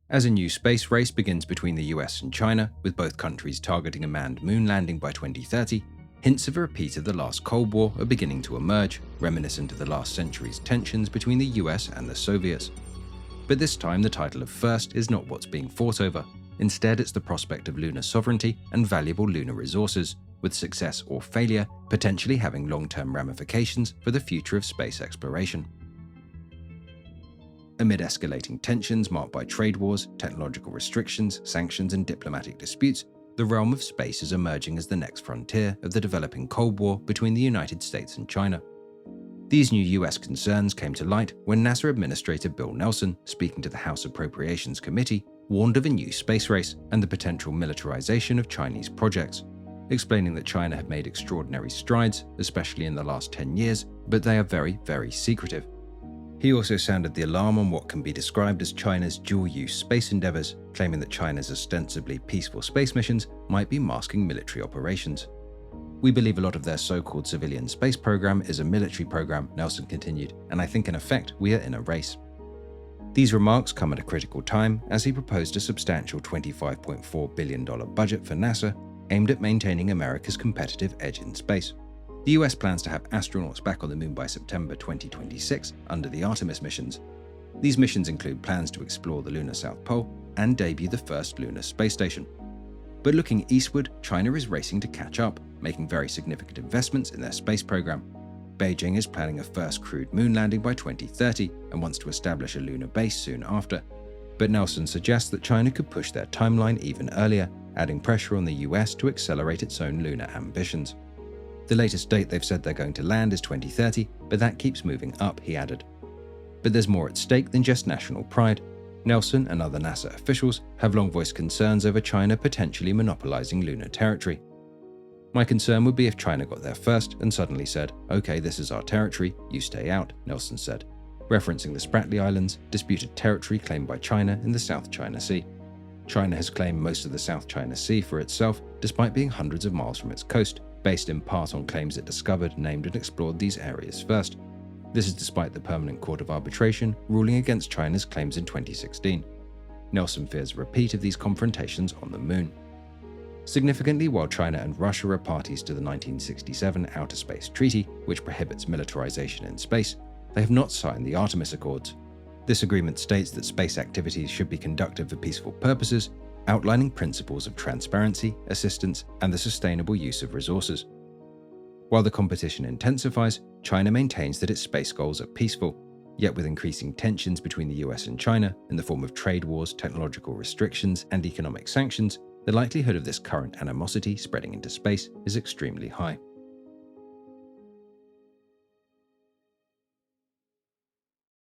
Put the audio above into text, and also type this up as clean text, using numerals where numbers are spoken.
As a new space race begins between the US and China, with both countries targeting a manned moon landing by 2030, hints of a repeat of the last Cold War are beginning to emerge, reminiscent of the last century's tensions between the US and the Soviets. But this time the title of first is not what's being fought over. Instead, it's the prospect of lunar sovereignty and valuable lunar resources, with success or failure potentially having long-term ramifications for the future of space exploration. Amid escalating tensions marked by trade wars, technological restrictions, sanctions, and diplomatic disputes, the realm of space is emerging as the next frontier of the developing Cold War between the United States and China. These new US concerns came to light when NASA Administrator Bill Nelson, speaking to the House Appropriations Committee, warned of a new space race and the potential militarization of Chinese projects, explaining that China had made extraordinary strides, especially in the last 10 years, but they are very, very secretive. He also sounded the alarm on what can be described as China's dual-use space endeavors, claiming that China's ostensibly peaceful space missions might be masking military operations. "We believe a lot of their so-called civilian space program is a military program," Nelson continued, "and I think in effect we are in a race." These remarks come at a critical time as he proposed a substantial $25.4 billion budget for NASA aimed at maintaining America's competitive edge in space. The US plans to have astronauts back on the moon by September 2026 under the Artemis missions. These missions include plans to explore the lunar South Pole and debut the first lunar space station. But looking eastward, China is racing to catch up, making very significant investments in their space program. Beijing is planning a first crewed moon landing by 2030 and wants to establish a lunar base soon after. But Nelson suggests that China could push their timeline even earlier, adding pressure on the US to accelerate its own lunar ambitions. The latest date they've said they're going to land is 2030, but that keeps moving up, he added. But there's more at stake than just national pride. Nelson and other NASA officials have long voiced concerns over China potentially monopolizing lunar territory. "My concern would be if China got there first and suddenly said, 'Okay, this is our territory, you stay out,'" Nelson said, referencing the Spratly Islands, disputed territory claimed by China in the South China Sea. China has claimed most of the South China Sea for itself, despite being hundreds of miles from its coast, based in part on claims it discovered, named and explored these areas first. This is despite the Permanent Court of Arbitration ruling against China's claims in 2016. Nelson fears a repeat of these confrontations on the moon. Significantly, while China and Russia are parties to the 1967 Outer Space Treaty, which prohibits militarization in space, they have not signed the Artemis Accords. This agreement states that space activities should be conducted for peaceful purposes, outlining principles of transparency, assistance, and the sustainable use of resources. While the competition intensifies, China maintains that its space goals are peaceful, yet with increasing tensions between the US and China in the form of trade wars, technological restrictions, and economic sanctions, the likelihood of this current animosity spreading into space is extremely high.